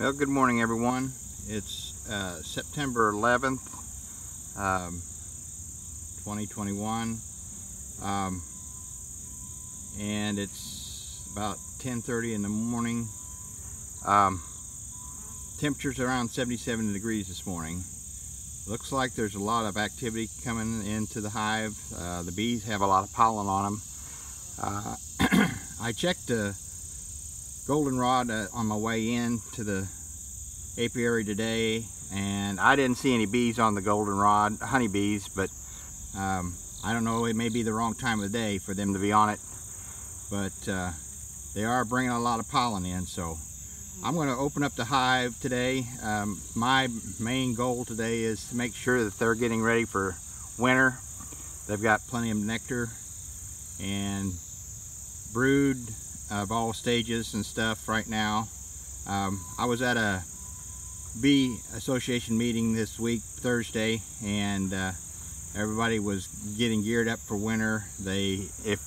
Well, good morning everyone. It's September 11th, 2021, and it's about 10:30 in the morning. Temperature's around 77 degrees this morning. Looks like there's a lot of activity coming into the hive. The bees have a lot of pollen on them. I checked the goldenrod on my way in to the apiary today, and I didn't see any bees on the goldenrod, honeybees, but I don't know, it may be the wrong time of the day for them to be on it, but they are bringing a lot of pollen in. So I'm going to open up the hive today. My main goal today is to make sure that they're getting ready for winter. They've got plenty of nectar and brood of all stages and stuff right now. I was at a bee association meeting this week, Thursday, and everybody was getting geared up for winter. If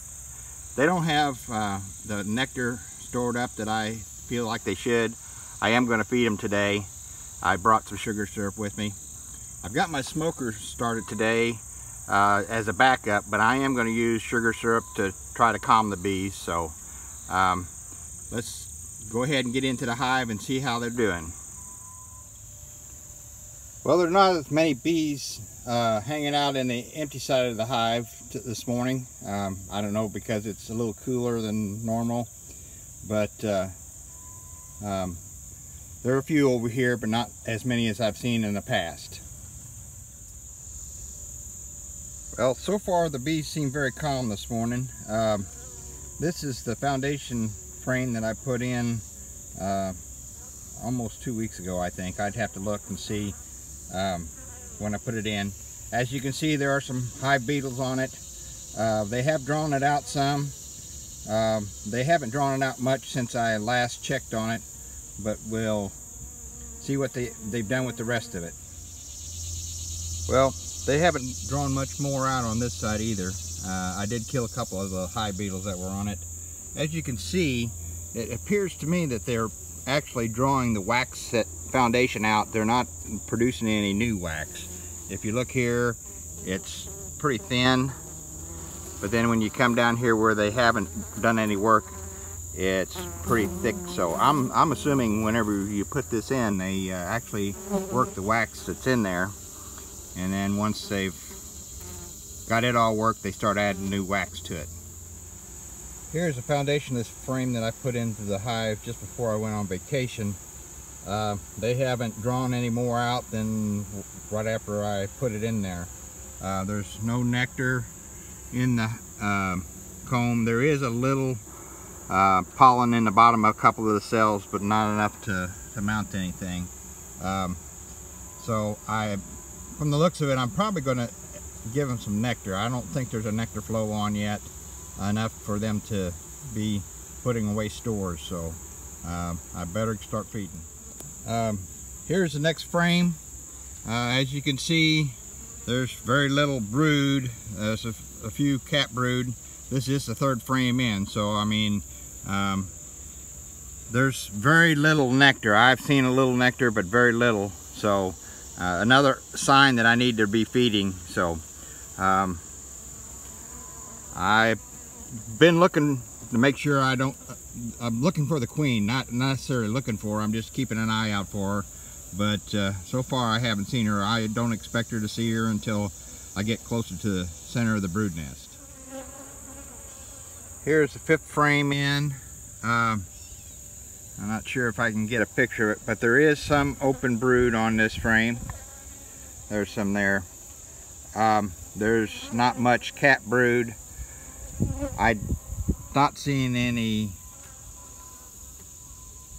they don't have the nectar stored up that I feel like they should, I am going to feed them today. I brought some sugar syrup with me. I've got my smoker started today as a backup, but I am going to use sugar syrup to try to calm the bees. So let's go ahead and get into the hive and see how they're doing. Well, there's not as many bees hanging out in the empty side of the hive this morning. I don't know, because it's a little cooler than normal, but there are a few over here, but not as many as I've seen in the past. Well, so far the bees seem very calm this morning. This is the foundation frame that I put in almost 2 weeks ago, I think. I'd have to look and see when I put it in. As you can see, there are some hive beetles on it. They have drawn it out some. They haven't drawn it out much since I last checked on it, but we'll see what they've done with the rest of it. Well, they haven't drawn much more out on this side either. I did kill a couple of the hive beetles that were on it. As you can see, it appears to me that they're actually drawing the wax foundation out. They're not producing any new wax. If you look here, it's pretty thin, but then when you come down here where they haven't done any work, it's pretty thick. So I'm assuming whenever you put this in, they actually work the wax that's in there, and then once they've got it all worked, they start adding new wax to it. Here's a foundationless frame that I put into the hive just before I went on vacation. They haven't drawn any more out than right after I put it in there. There's no nectar in the comb. There is a little pollen in the bottom of a couple of the cells, but not enough to mount anything. So from the looks of it, I'm probably going to give them some nectar. I don't think there's a nectar flow on yet, enough for them to be putting away stores, so I better start feeding. Here's the next frame. As you can see, there's very little brood. There's a few cat brood. This is the third frame in, so I mean, there's very little nectar. I've seen a little nectar, but very little. So another sign that I need to be feeding. So I've been looking to make sure I'm looking for the queen, not necessarily looking for her. I'm just keeping an eye out for her, but so far I haven't seen her. I don't expect her to see her until I get closer to the center of the brood nest. Here's the fifth frame in. I'm not sure if I can get a picture of it, but there is some open brood on this frame. There's some there. There's not much cat brood. I'm not seeing any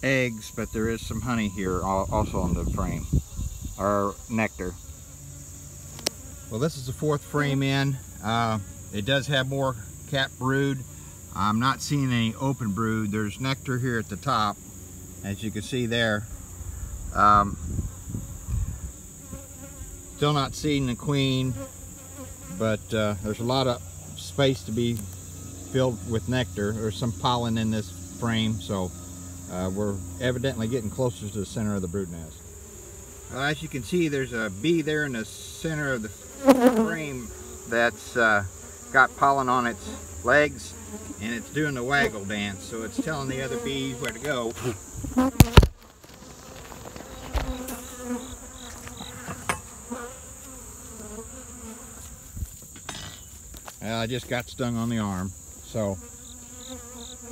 eggs, but there is some honey here also on the frame, or nectar. Well, this is the fourth frame in. It does have more cat brood. I'm not seeing any open brood. There's nectar here at the top, as you can see there. Still not seeing the queen, but there's a lot of space to be filled with nectar. There's some pollen in this frame, so We're evidently getting closer to the center of the brood nest. As you can see, there's a bee there in the center of the frame that's got pollen on its legs, and it's doing the waggle dance, so it's telling the other bees where to go. I just got stung on the arm, so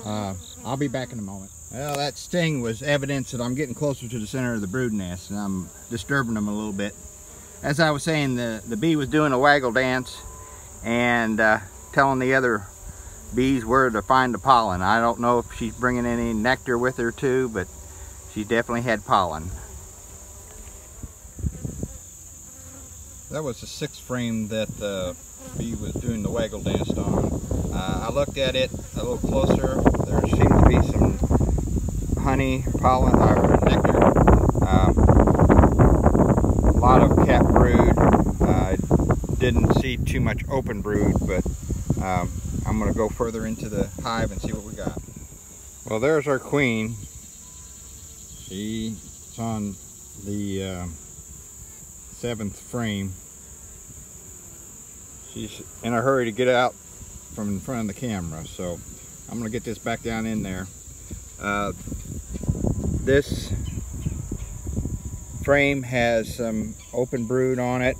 I'll be back in a moment. Well, that sting was evidence that I'm getting closer to the center of the brood nest, and I'm disturbing them a little bit. As I was saying, the bee was doing a waggle dance and telling the other bees where to find the pollen. I don't know if she's bringing any nectar with her too, but she definitely had pollen. That was the 6th frame that the bee was doing the waggle dance on. I looked at it a little closer. There seemed to be some honey, pollen, or nectar. A lot of capped brood. I didn't see too much open brood, but I'm going to go further into the hive and see what we got. Well, there's our queen. She's on the 7th frame. She's in a hurry to get out from in front of the camera, so I'm going to get this back down in there. This frame has some open brood on it.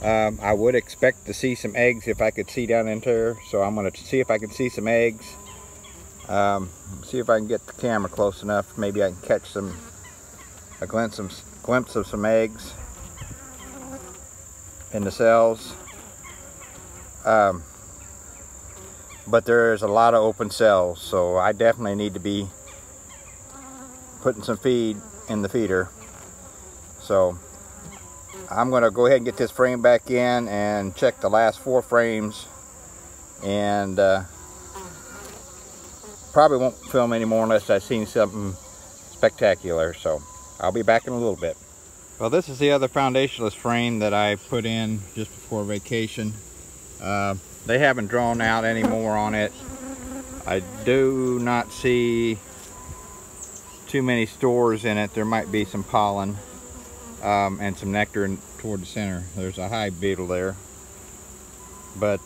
I would expect to see some eggs if I could see down into her, so I'm going to see if I can see some eggs. See if I can get the camera close enough. Maybe I can catch a glimpse of some eggs in the cells. But there's a lot of open cells, so I definitely need to be putting some feed in the feeder. So I'm going to go ahead and get this frame back in and check the last 4 frames, and probably won't film anymore unless I've seen something spectacular. So I'll be back in a little bit. Well, this is the other Foundationless frame that I put in just before vacation. They haven't drawn out any more on it. I do not see too many stores in it. There might be some pollen and some nectar toward the center. There's a hive beetle there, but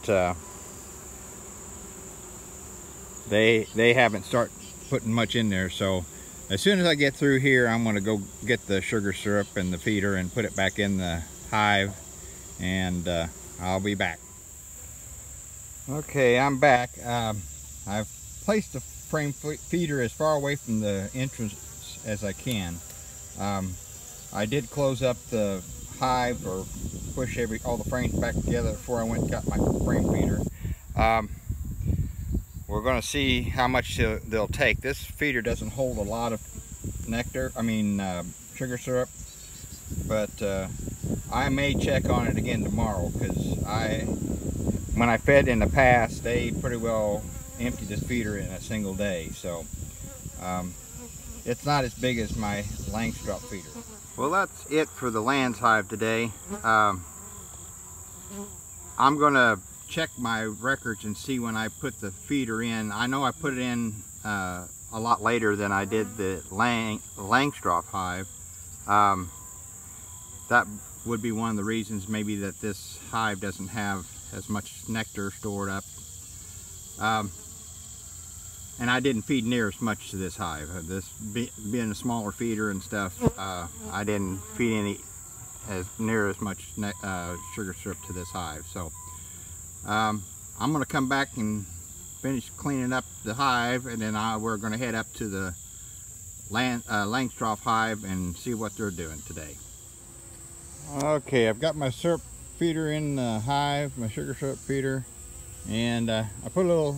they haven't started putting much in there. So as soon as I get through here, I'm going to go get the sugar syrup and the feeder and put it back in the hive, and I'll be back. Okay, I'm back. I've placed the frame feeder as far away from the entrance as I can. I did close up the hive, or push all the frames back together before I went and got my frame feeder. We're going to see how much they'll take. This feeder doesn't hold a lot of nectar, sugar syrup, but I may check on it again tomorrow, because when I fed in the past, they pretty well emptied this feeder in a single day. So it's not as big as my Langstroth feeder. Well, that's it for the Layens hive today. I'm going to check my records and see when I put the feeder in. I know I put it in a lot later than I did the Langstroth hive. That would be one of the reasons maybe that this hive doesn't have as much nectar stored up. And I didn't feed near as much to this hive. This being a smaller feeder and stuff, I didn't feed near as much sugar syrup to this hive. So I'm going to come back and finish cleaning up the hive, and then we're going to head up to the Langstroth hive and see what they're doing today. Okay, I've got my syrup feeder in the hive, my sugar syrup feeder, and I put a little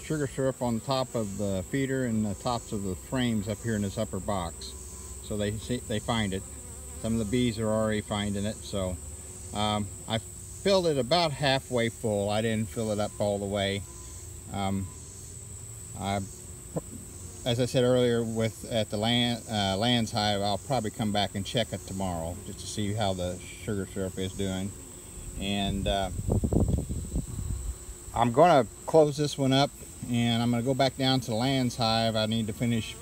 sugar syrup on the top of the feeder and the tops of the frames up here in this upper box, so they find it. Some of the bees are already finding it. So I filled it about halfway full. I didn't fill it up all the way. As I said earlier, at the Layens hive, I'll probably come back and check it tomorrow just to see how the sugar syrup is doing. And I'm going to close this one up, and I'm going to go back down to the layens hive. I need to finish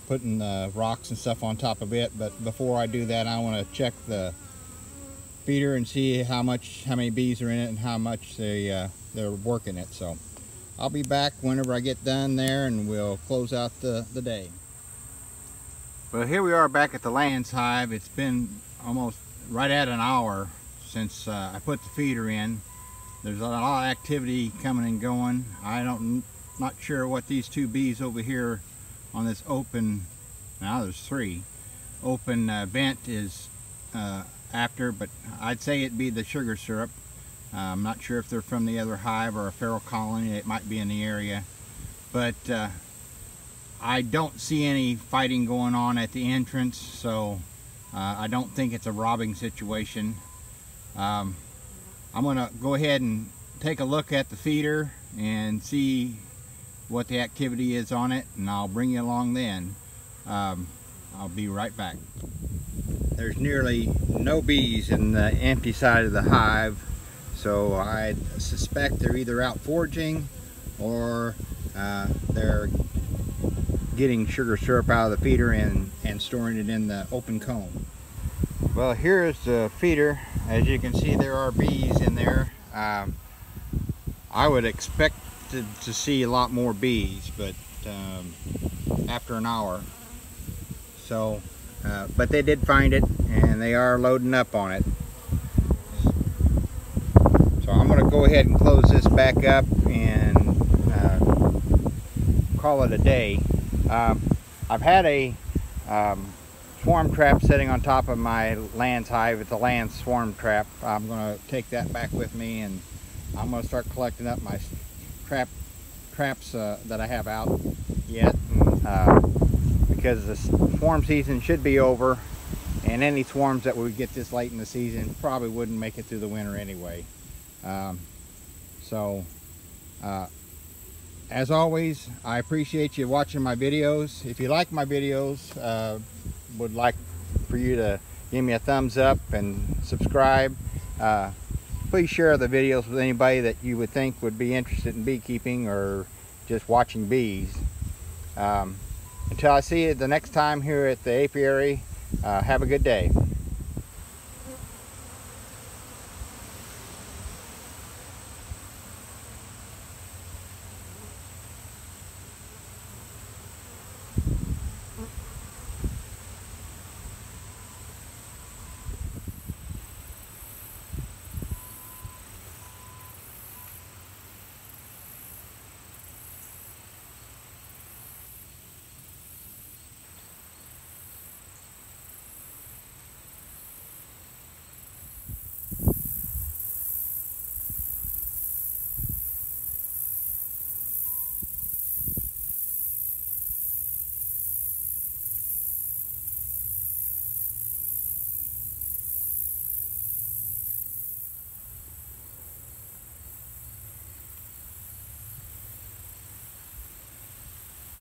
putting the rocks and stuff on top of it, but before I do that, I want to check the feeder and see how many bees are in it and how much they're working it. So I'll be back whenever I get done there, and we'll close out the day. Well, here we are back at the layens hive. It's been almost right at an hour since I put the feeder in. There's a lot of activity coming and going. Not sure what these two bees over here on this open, now there's three, open vent is after, but I'd say it'd be the sugar syrup. I'm not sure if they're from the other hive or a feral colony. It might be in the area, but I don't see any fighting going on at the entrance, so I don't think it's a robbing situation. I'm gonna go ahead and take a look at the feeder and see what the activity is on it, and I'll bring you along then. I'll be right back. There's nearly no bees in the empty side of the hive, so I suspect they're either out foraging or they're getting sugar syrup out of the feeder and storing it in the open comb. Well, here is the feeder. As you can see, there are bees in there. I would expect to see a lot more bees, but after an hour. So, but they did find it, and they are loading up on it. So I'm going to go ahead and close this back up and call it a day. I've had a swarm trap sitting on top of my layens hive. It's a layens swarm trap. I'm going to take that back with me, and I'm going to start collecting up my traps that I have out yet, because the swarm season should be over, and any swarms that we get this late in the season probably wouldn't make it through the winter anyway. As always, I appreciate you watching my videos. If you like my videos, would like for you to give me a thumbs up and subscribe. Please share the videos with anybody that you would think would be interested in beekeeping or just watching bees. Until I see you the next time here at the apiary, have a good day.